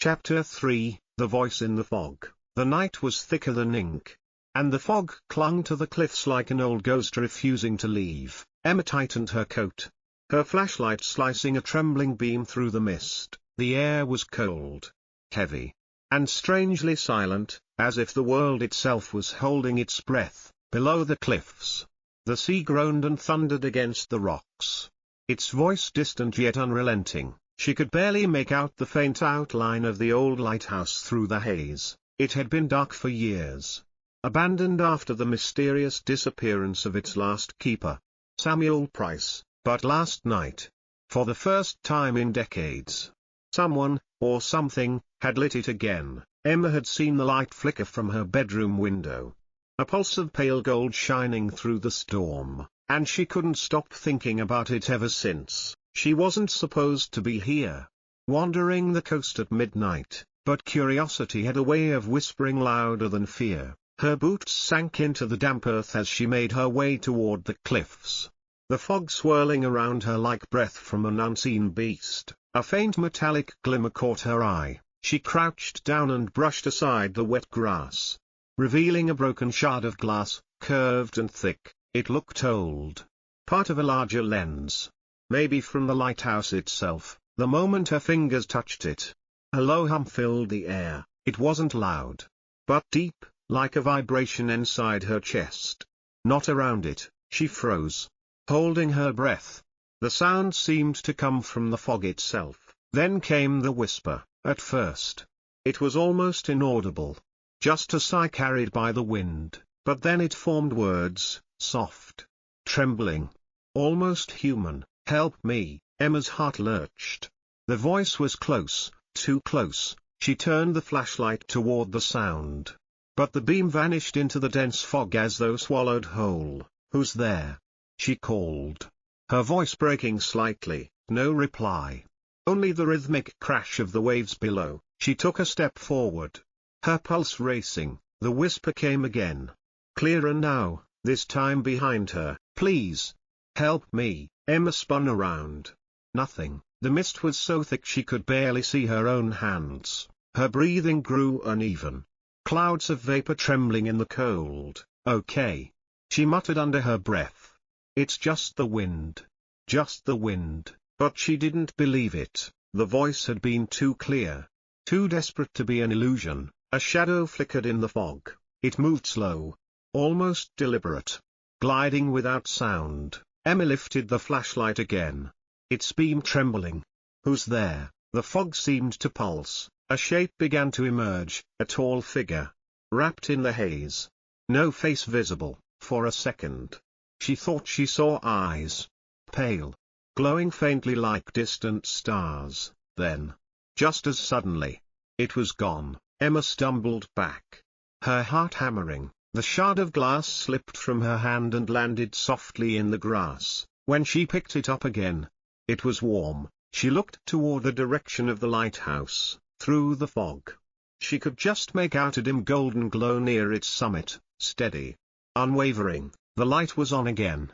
Chapter 3, The Voice in the Fog. The night was thicker than ink, and the fog clung to the cliffs like an old ghost refusing to leave. Emma tightened her coat, her flashlight slicing a trembling beam through the mist. The air was cold, heavy, and strangely silent, as if the world itself was holding its breath. Below the cliffs, the sea groaned and thundered against the rocks, its voice distant yet unrelenting. She could barely make out the faint outline of the old lighthouse through the haze. It had been dark for years, abandoned after the mysterious disappearance of its last keeper, Samuel Price. But last night, for the first time in decades, someone, or something, had lit it again. Emma had seen the light flicker from her bedroom window, a pulse of pale gold shining through the storm, and she couldn't stop thinking about it ever since. She wasn't supposed to be here, wandering the coast at midnight, but curiosity had a way of whispering louder than fear. Her boots sank into the damp earth as she made her way toward the cliffs, the fog swirling around her like breath from an unseen beast. A faint metallic glimmer caught her eye. She crouched down and brushed aside the wet grass, revealing a broken shard of glass, curved and thick. It looked old, part of a larger lens, maybe from the lighthouse itself. The moment her fingers touched it, a low hum filled the air. It wasn't loud, but deep, like a vibration inside her chest, not around it. She froze, holding her breath. The sound seemed to come from the fog itself. Then came the whisper. At first, it was almost inaudible, just a sigh carried by the wind, but then it formed words, soft, trembling, almost human. "Help me." Emma's heart lurched. The voice was close, too close. She turned the flashlight toward the sound, but the beam vanished into the dense fog as though swallowed whole. "Who's there?" she called, her voice breaking slightly. No reply, only the rhythmic crash of the waves below. She took a step forward, her pulse racing. The whisper came again, clearer now, this time behind her. "Please, help me." Emma spun around. Nothing. The mist was so thick she could barely see her own hands. Her breathing grew uneven, clouds of vapor trembling in the cold. "Okay," she muttered under her breath. "It's just the wind. Just the wind." But she didn't believe it. The voice had been too clear, too desperate to be an illusion. A shadow flickered in the fog. It moved slow, almost deliberate, gliding without sound. Emma lifted the flashlight again, its beam trembling. "Who's there?" The fog seemed to pulse. A shape began to emerge, a tall figure, wrapped in the haze. No face visible. For a second, she thought she saw eyes, pale, glowing faintly like distant stars. Then, just as suddenly, it was gone. Emma stumbled back, her heart hammering. The shard of glass slipped from her hand and landed softly in the grass. When she picked it up again, it was warm. She looked toward the direction of the lighthouse, through the fog. She could just make out a dim golden glow near its summit, steady, unwavering. The light was on again.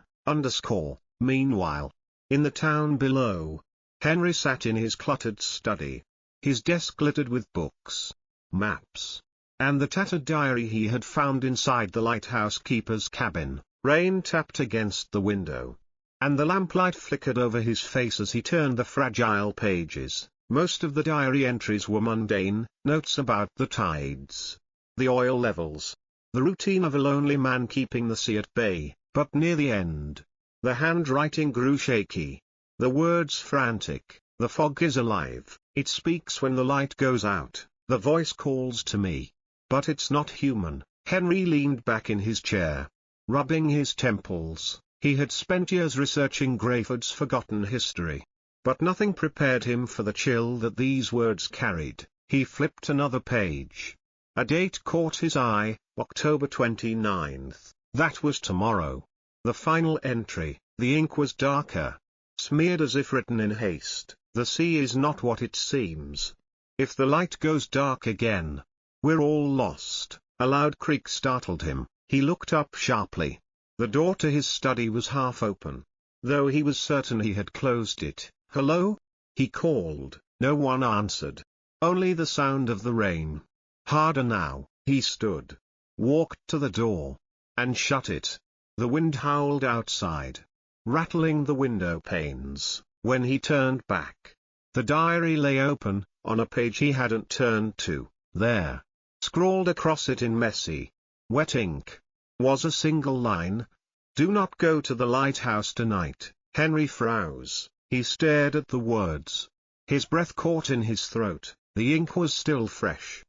Meanwhile, in the town below, Henry sat in his cluttered study. His desk littered with books, maps, and the tattered diary he had found inside the lighthouse keeper's cabin. Rain tapped against the window, and the lamplight flickered over his face as he turned the fragile pages. Most of the diary entries were mundane, notes about the tides, the oil levels, the routine of a lonely man keeping the sea at bay. But near the end, the handwriting grew shaky, the words frantic. "The fog is alive. It speaks when the light goes out. The voice calls to me. But it's not human." Henry leaned back in his chair, rubbing his temples. He had spent years researching Grayford's forgotten history, but nothing prepared him for the chill that these words carried. He flipped another page. A date caught his eye, October 29th. That was tomorrow. The final entry. The ink was darker, smeared as if written in haste. "The sea is not what it seems. If the light goes dark again, we're all lost." A loud creak startled him. He looked up sharply. The door to his study was half open, though he was certain he had closed it. "Hello?" he called. No one answered. only the sound of the rain. Harder now. He stood, walked to the door, and shut it. The wind howled outside, rattling the window panes. When he turned back, the diary lay open, on a page he hadn't turned to. There, scrawled across it in messy, wet ink, was a single line: "Do not go to the lighthouse tonight, Henry Frouse." He stared at the words. His breath caught in his throat. The ink was still fresh.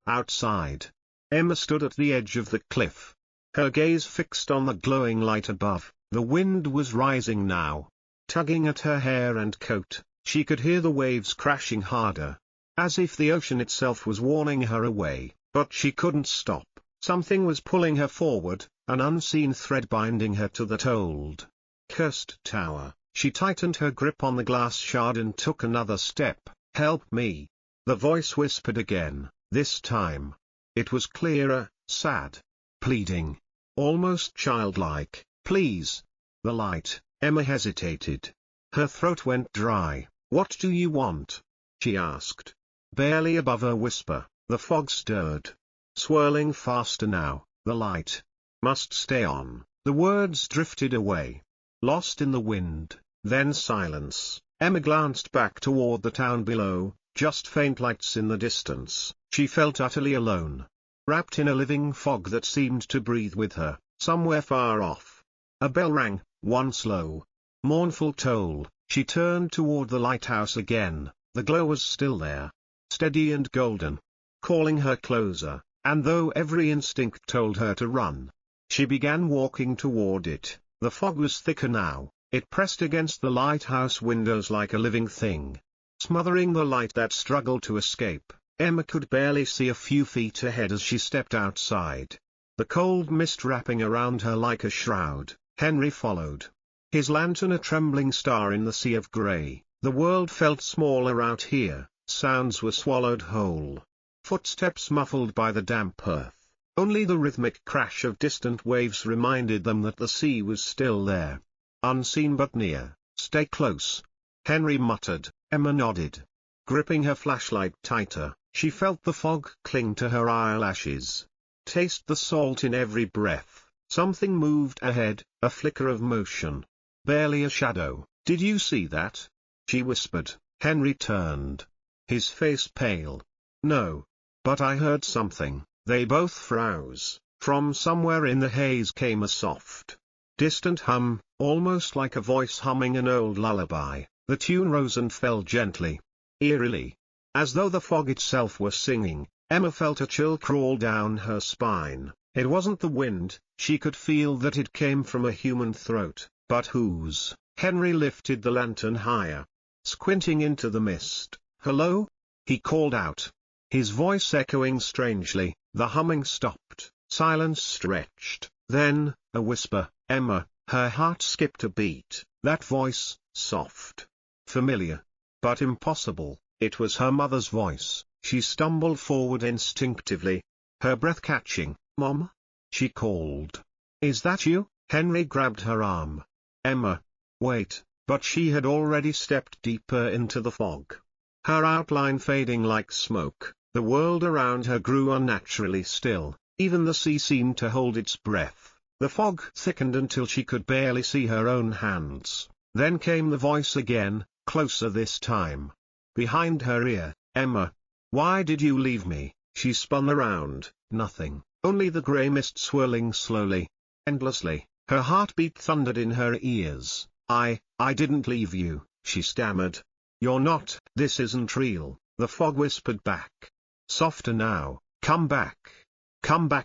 Outside. Emma stood at the edge of the cliff, her gaze fixed on the glowing light above. The wind was rising now, tugging at her hair and coat. She could hear the waves crashing harder, as if the ocean itself was warning her away, but she couldn't stop. Something was pulling her forward, an unseen thread binding her to that old, cursed tower. She tightened her grip on the glass shard and took another step. "Help me," the voice whispered again. This time, it was clearer, sad, pleading, almost childlike. "Please." The light. Emma hesitated. Her throat went dry. "What do you want?" she asked. Barely above her whisper, the fog stirred, swirling faster now. The light must stay on. The words drifted away, lost in the wind. Then silence. Emma glanced back toward the town below, just faint lights in the distance. She felt utterly alone, wrapped in a living fog that seemed to breathe with her. Somewhere far off, a bell rang, one slow, mournful toll. She turned toward the lighthouse again. The glow was still there, steady and golden, calling her closer, and though every instinct told her to run, she began walking toward it. The fog was thicker now. It pressed against the lighthouse windows like a living thing, smothering the light that struggled to escape. Emma could barely see a few feet ahead as she stepped outside, the cold mist wrapping around her like a shroud. Henry followed, his lantern a trembling star in the sea of grey. The world felt smaller out here. Sounds were swallowed whole, footsteps muffled by the damp earth. Only the rhythmic crash of distant waves reminded them that the sea was still there, unseen but near. "Stay close," Henry muttered. Emma nodded, gripping her flashlight tighter. She felt the fog cling to her eyelashes, taste the salt in every breath. Something moved ahead, a flicker of motion, barely a shadow. "Did you see that?" she whispered. Henry turned, his face pale. "No. But I heard something." They both froze. From somewhere in the haze came a soft, distant hum, almost like a voice humming an old lullaby. The tune rose and fell gently, eerily, as though the fog itself were singing. Emma felt a chill crawl down her spine. It wasn't the wind, she could feel that it came from a human throat, but whose? Henry lifted the lantern higher, squinting into the mist. "Hello?" he called out, his voice echoing strangely. The humming stopped, silence stretched, then, a whisper. "Emma." Her heart skipped a beat. That voice, soft, familiar, but impossible. It was her mother's voice. She stumbled forward instinctively, her breath catching. "Mom?" she called. "Is that you?" Henry grabbed her arm. "Emma, wait." But she had already stepped deeper into the fog, her outline fading like smoke. The world around her grew unnaturally still, even the sea seemed to hold its breath. The fog thickened until she could barely see her own hands. Then came the voice again, closer this time, behind her ear. "Emma, why did you leave me?" She spun around. Nothing, only the grey mist swirling slowly, endlessly. Her heartbeat thundered in her ears. I didn't leave you," she stammered. "You're not." "This isn't real," the fog whispered back, softer now. Come back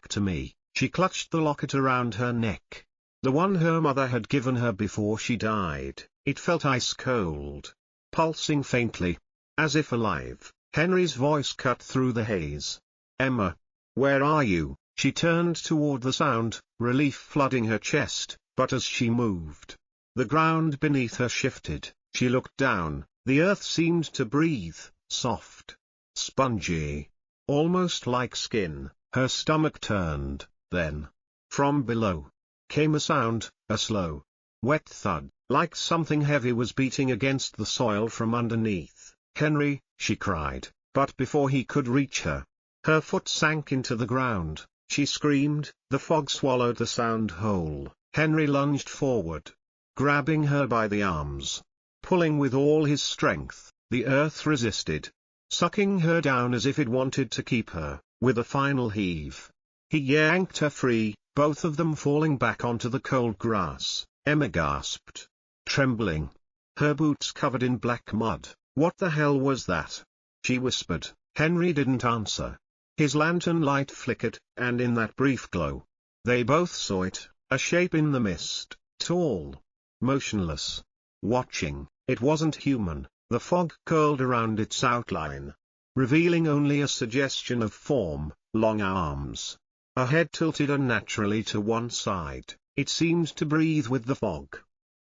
to me." She clutched the locket around her neck, the one her mother had given her before she died. It felt ice cold, pulsing faintly, as if alive. Henry's voice cut through the haze. "Emma, where are you?" She turned toward the sound, relief flooding her chest, but as she moved, the ground beneath her shifted. She looked down. The earth seemed to breathe, soft, spongy, almost like skin. Her stomach turned. Then, from below, came a sound, a slow, wet thud, like something heavy was beating against the soil from underneath. "Henry," she cried, but before he could reach her, her foot sank into the ground. She screamed, the fog swallowed the sound whole. Henry lunged forward, grabbing her by the arms. Pulling with all his strength, the earth resisted, sucking her down as if it wanted to keep her. With a final heave, he yanked her free, both of them falling back onto the cold grass. Emma gasped, trembling, her boots covered in black mud. "What the hell was that?" she whispered. Henry didn't answer. His lantern light flickered, and in that brief glow, they both saw it, a shape in the mist, tall, motionless, watching. It wasn't human. The fog curled around its outline, revealing only a suggestion of form, long arms, a head tilted unnaturally to one side. It seemed to breathe with the fog,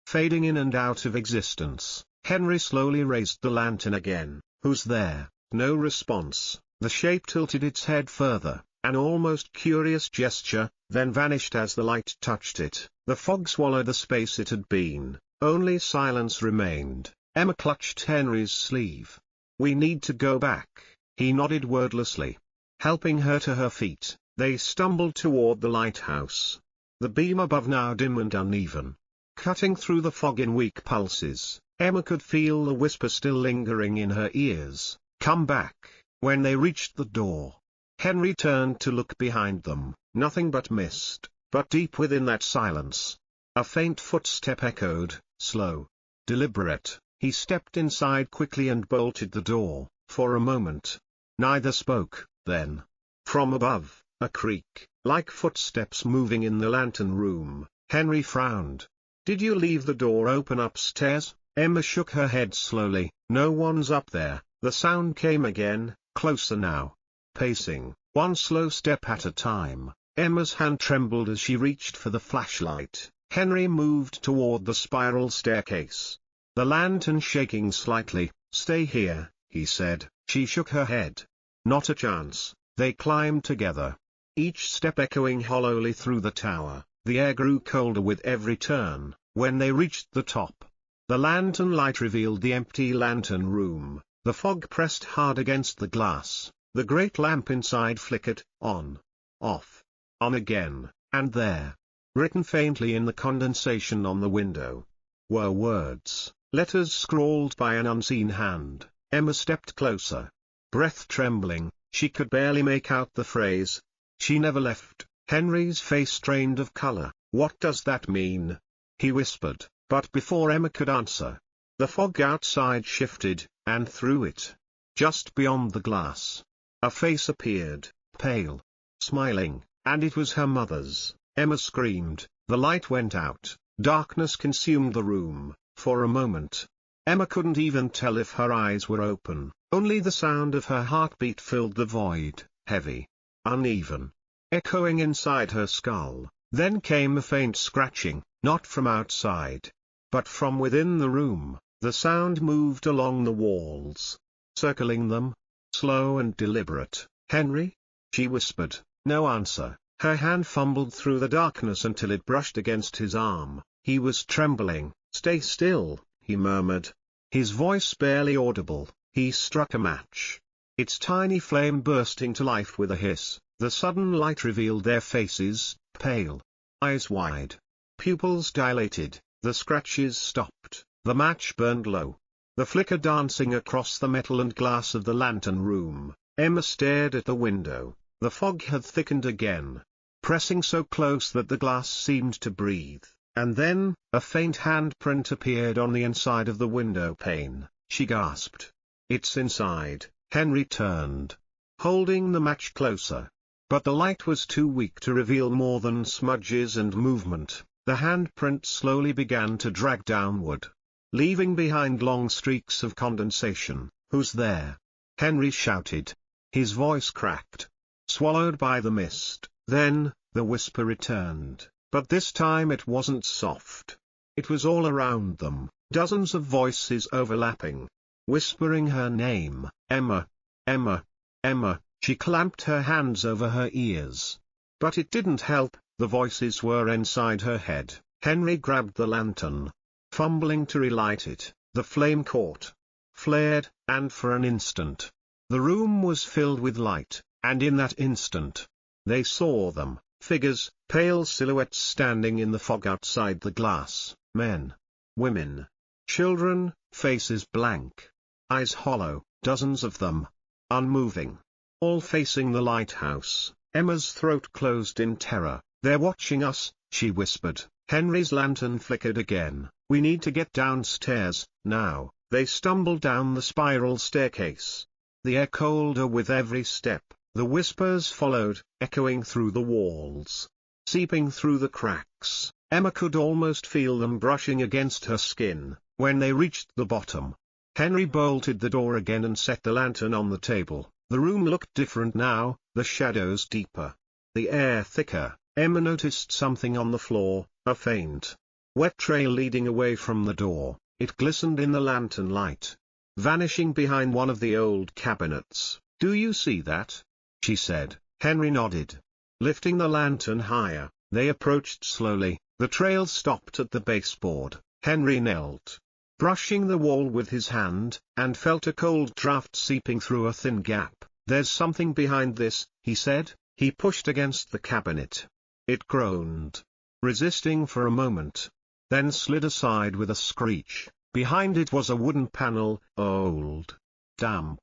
fading in and out of existence. Henry slowly raised the lantern again. "Who's there?" No response. The shape tilted its head further, an almost curious gesture, then vanished as the light touched it. The fog swallowed the space it had been. Only silence remained. Emma clutched Henry's sleeve. "We need to go back," he nodded wordlessly. Helping her to her feet, they stumbled toward the lighthouse. The beam above now dim and uneven, cutting through the fog in weak pulses. Emma could feel the whisper still lingering in her ears. "Come back." When they reached the door, Henry turned to look behind them. Nothing but mist, but deep within that silence, a faint footstep echoed, slow, deliberate. He stepped inside quickly and bolted the door. For a moment, neither spoke. Then, from above, a creak, like footsteps moving in the lantern room. Henry frowned. "Did you leave the door open upstairs?" Emma shook her head slowly. "No one's up there." The sound came again, closer now, pacing, one slow step at a time. Emma's hand trembled as she reached for the flashlight. Henry moved toward the spiral staircase, the lantern shaking slightly. "Stay here," he said. She shook her head. "Not a chance." They climbed together, each step echoing hollowly through the tower. The air grew colder with every turn. When they reached the top, the lantern light revealed the empty lantern room. The fog pressed hard against the glass. The great lamp inside flickered, on, off, on again, and there, written faintly in the condensation on the window, were words, letters scrawled by an unseen hand. Emma stepped closer, breath trembling. She could barely make out the phrase, "She never left." Henry's face strained of color. "What does that mean?" he whispered, but before Emma could answer, the fog outside shifted, and through it, just beyond the glass, a face appeared, pale, smiling, and it was her mother's. Emma screamed. The light went out. Darkness consumed the room. For a moment, Emma couldn't even tell if her eyes were open. Only the sound of her heartbeat filled the void, heavy, uneven, echoing inside her skull. Then came a faint scratching, not from outside, but from within the room. The sound moved along the walls, circling them, slow and deliberate. "Henry?" she whispered. No answer. Her hand fumbled through the darkness until it brushed against his arm. He was trembling. "Stay still," he murmured, his voice barely audible. He struck a match. Its tiny flame bursting to life with a hiss. The sudden light revealed their faces, pale, eyes wide, pupils dilated. The scratches stopped. The match burned low, the flicker dancing across the metal and glass of the lantern room. Emma stared at the window. The fog had thickened again, pressing so close that the glass seemed to breathe. And then, a faint handprint appeared on the inside of the window pane. She gasped. "It's inside." Henry turned, holding the match closer. But the light was too weak to reveal more than smudges and movement. The handprint slowly began to drag downward, leaving behind long streaks of condensation. "Who's there?" Henry shouted. His voice cracked, swallowed by the mist. Then, the whisper returned, but this time it wasn't soft. It was all around them, dozens of voices overlapping, whispering her name. "Emma, Emma, Emma." She clamped her hands over her ears. But it didn't help. The voices were inside her head. Henry grabbed the lantern, fumbling to relight it. The flame caught, flared, and for an instant, The room was filled with light, and in that instant, they saw them, figures, pale silhouettes standing in the fog outside the glass, men, women, children, faces blank, eyes hollow, dozens of them, unmoving, all facing the lighthouse. Emma's throat closed in terror. "They're watching us," she whispered. Henry's lantern flickered again. "We need to get downstairs, now." They stumbled down the spiral staircase. The air colder with every step, the whispers followed, echoing through the walls, seeping through the cracks. Emma could almost feel them brushing against her skin. When they reached the bottom, Henry bolted the door again and set the lantern on the table. The room looked different now, the shadows deeper, the air thicker. Emma noticed something on the floor, a faint, wet trail leading away from the door. It glistened in the lantern light, vanishing behind one of the old cabinets. "Do you see that?" she said. Henry nodded. Lifting the lantern higher, they approached slowly. The trail stopped at the baseboard. Henry knelt, brushing the wall with his hand, and felt a cold draft seeping through a thin gap. "There's something behind this," he said. He pushed against the cabinet. It groaned, resisting for a moment, then slid aside with a screech. Behind it was a wooden panel, old, damp,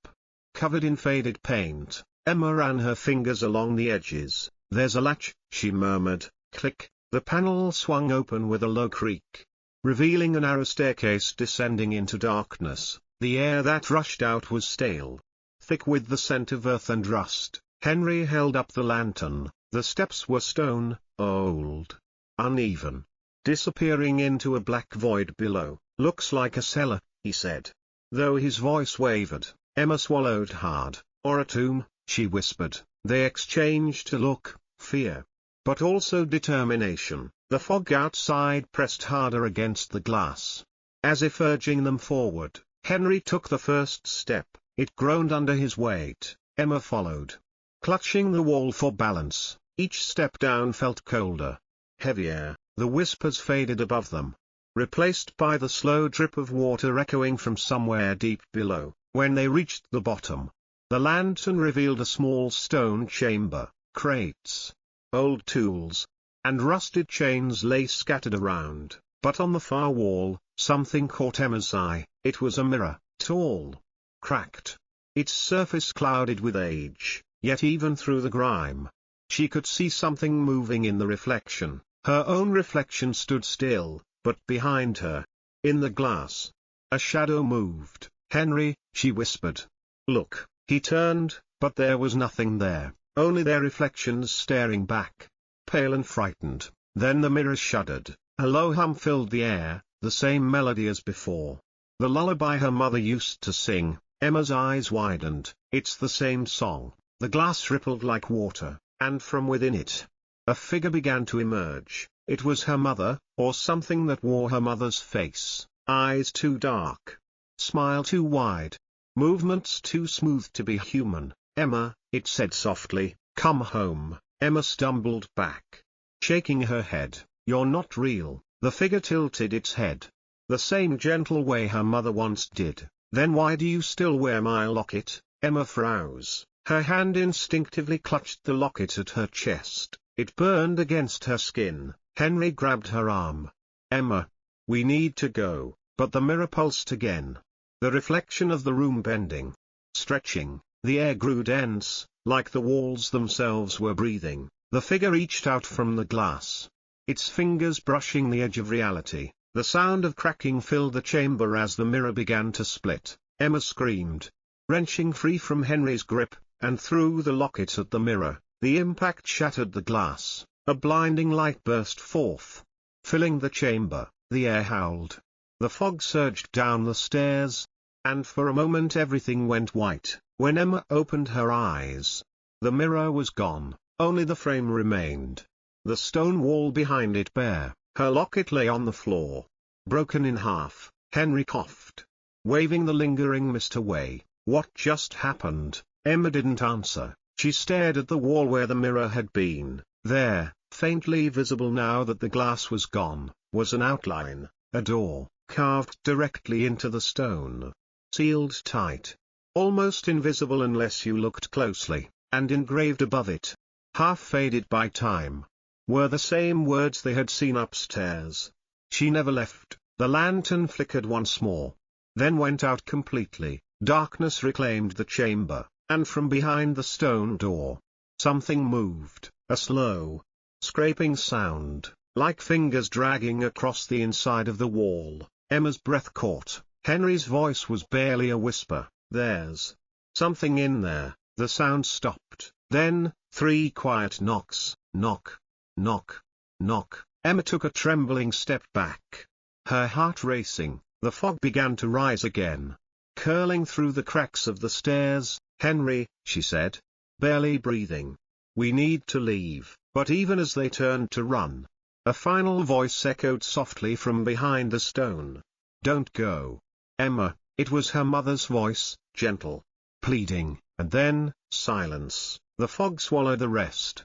covered in faded paint. Emma ran her fingers along the edges. "There's a latch," she murmured. Click. The panel swung open with a low creak, revealing a narrow staircase descending into darkness. The air that rushed out was stale, thick with the scent of earth and rust. Henry held up the lantern. The steps were stone, old, uneven, disappearing into a black void below. "Looks like a cellar," he said. Though his voice wavered, Emma swallowed hard. "Or a tomb," she whispered. They exchanged a look, fear, but also determination. The fog outside pressed harder against the glass, as if urging them forward. Henry took the first step. It groaned under his weight. Emma followed, clutching the wall for balance. Each step down felt colder, heavier. The whispers faded above them, replaced by the slow drip of water echoing from somewhere deep below. When they reached the bottom, the lantern revealed a small stone chamber. Crates, old tools, and rusted chains lay scattered around. But on the far wall, something caught Emma's eye. It was a mirror, tall, cracked, its surface clouded with age, yet even through the grime, she could see something moving in the reflection. Her own reflection stood still, but behind her, in the glass, a shadow moved. "Henry," she whispered. "Look." He turned, but there was nothing there, only their reflections staring back, pale and frightened. Then the mirror shuddered. A low hum filled the air, the same melody as before, the lullaby her mother used to sing. Emma's eyes widened. "It's the same song." The glass rippled like water, and from within it, a figure began to emerge. It was her mother, or something that wore her mother's face. Eyes too dark, smile too wide, movements too smooth to be human. "Emma," it said softly, "come home." Emma stumbled back, shaking her head. "You're not real." The figure tilted its head, the same gentle way her mother once did. "Then why do you still wear my locket?" Emma froze. Her hand instinctively clutched the locket at her chest. It burned against her skin. Henry grabbed her arm. "Emma, we need to go." But the mirror pulsed again, the reflection of the room bending, stretching. The air grew dense, like the walls themselves were breathing. The figure reached out from the glass, its fingers brushing the edge of reality. The sound of cracking filled the chamber as the mirror began to split. Emma screamed, wrenching free from Henry's grip, and threw the locket at the mirror. The impact shattered the glass. A blinding light burst forth, filling the chamber. The air howled. The fog surged down the stairs, and for a moment everything went white. When Emma opened her eyes, the mirror was gone. Only the frame remained, the stone wall behind it bare. Her locket lay on the floor, broken in half. Henry coughed, waving the lingering mist away. "What just happened?" Emma didn't answer. She stared at the wall where the mirror had been. There, faintly visible now that the glass was gone, was an outline, a door, carved directly into the stone, sealed tight. almost invisible unless you looked closely, and engraved above it, half faded by time, were the same words they had seen upstairs. She never left. The lantern flickered once more, then went out completely. Darkness reclaimed the chamber, and from behind the stone door, something moved, a slow, scraping sound, like fingers dragging across the inside of the wall. Emma's breath caught. Henry's voice was barely a whisper. "There's something in there." The sound stopped. Then, 3 quiet knocks. Knock, knock, knock. Emma took a trembling step back, her heart racing. The fog began to rise again, curling through the cracks of the stairs. "Henry," she said, barely breathing, "we need to leave." But even as they turned to run, a final voice echoed softly from behind the stone. "Don't go, Emma." It was her mother's voice, gentle, pleading, and then, silence. The fog swallowed the rest.